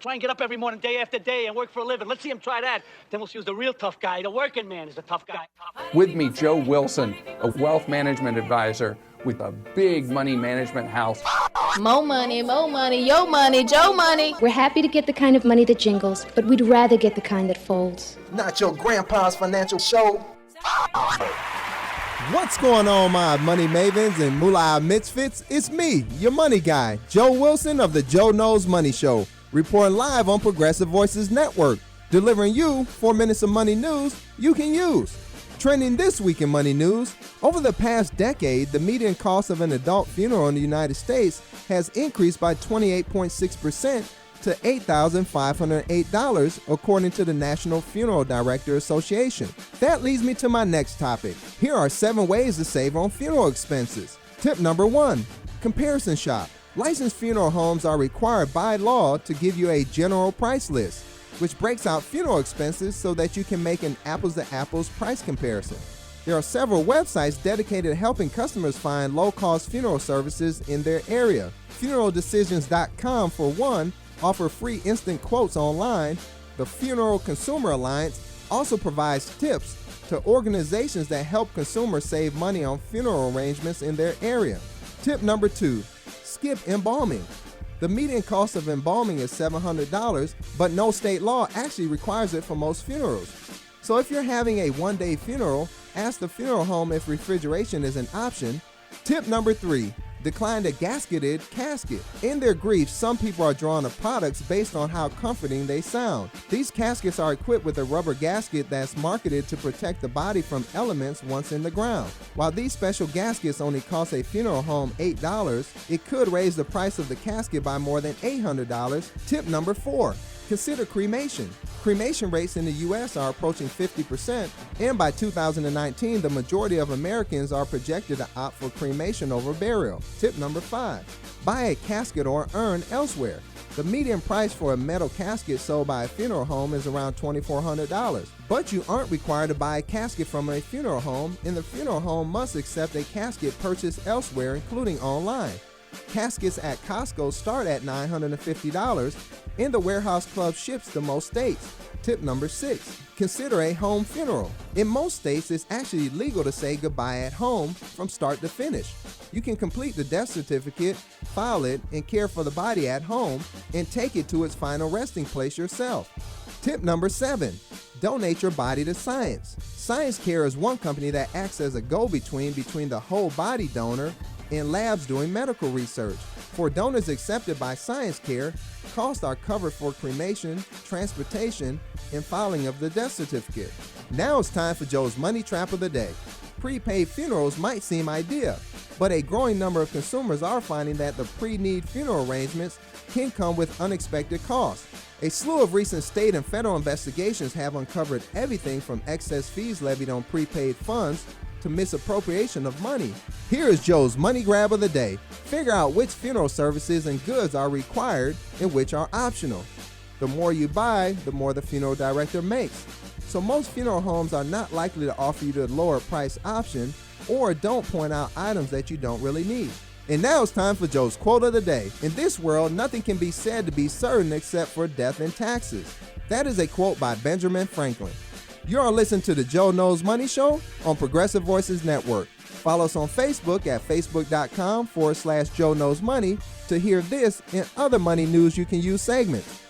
try and get up every morning, day after day, and work for a living. Let's see him try that. Then we'll see who's the real tough guy. The working man is the tough guy. With me, Joe Wilson, a wealth management advisor with a big money management house. Mo money, yo money, Joe money. We're happy to get the kind of money that jingles, but we'd rather get the kind that folds. Not your grandpa's financial show. What's going on, my money mavens and moolah misfits? It's me, your money guy, Joe Wilson of the Joe Knows Money Show, reporting live on Progressive Voices Network, delivering you 4 minutes of money news you can use. Trending this week in money news, over the past decade, the median cost of an adult funeral in the United States has increased by 28.6% to $8,508, according to the National Funeral Director Association. That leads me to my next topic. Here are 7 ways to save on funeral expenses. Tip number 1, comparison shop. Licensed funeral homes are required by law to give you a general price list, which breaks out funeral expenses so that you can make an apples-to-apples price comparison. There are several websites dedicated to helping customers find low-cost funeral services in their area. FuneralDecisions.com, for one, offer free instant quotes online. The Funeral Consumer Alliance also provides tips to organizations that help consumers save money on funeral arrangements in their area. Tip number 2, skip embalming. The median cost of embalming is $700, but no state law actually requires it for most funerals. So if you're having a one-day funeral, ask the funeral home if refrigeration is an option. Tip number 3, decline a gasketed casket. In their grief, some people are drawn to products based on how comforting they sound. These caskets are equipped with a rubber gasket that's marketed to protect the body from elements once in the ground. While these special gaskets only cost a funeral home $8, it could raise the price of the casket by more than $800. Tip number 4, consider cremation. Cremation rates in the U.S. are approaching 50%, and by 2019, the majority of Americans are projected to opt for cremation over burial. Tip number 5, buy a casket or urn elsewhere. The median price for a metal casket sold by a funeral home is around $2,400, but you aren't required to buy a casket from a funeral home, and the funeral home must accept a casket purchased elsewhere, including online. Caskets at Costco start at $950, and the Warehouse Club ships to most states. Tip number 6, consider a home funeral. In most states, it's actually legal to say goodbye at home from start to finish. You can complete the death certificate, file it, and care for the body at home, and take it to its final resting place yourself. Tip number 7, donate your body to science. Science Care is one company that acts as a go-between between the whole body donor and labs doing medical research. For donors accepted by Science Care, costs are covered for cremation, transportation, and filing of the death certificate. Now it's time for Joe's Money Trap of the Day. Prepaid funerals might seem ideal, but a growing number of consumers are finding that the pre-need funeral arrangements can come with unexpected costs. A slew of recent state and federal investigations have uncovered everything from excess fees levied on prepaid funds to misappropriation of money. Here is Joe's Money Grab of the Day. Figure out which funeral services and goods are required and which are optional. The more you buy, the more the funeral director makes. So most funeral homes are not likely to offer you the lower price option or don't point out items that you don't really need. And now it's time for Joe's Quote of the Day. In this world, nothing can be said to be certain except for death and taxes. That is a quote by Benjamin Franklin. You are listening to the Joe Knows Money Show on Progressive Voices Network. Follow us on Facebook at facebook.com/Joe Knows Money to hear this and other money news you can use segments.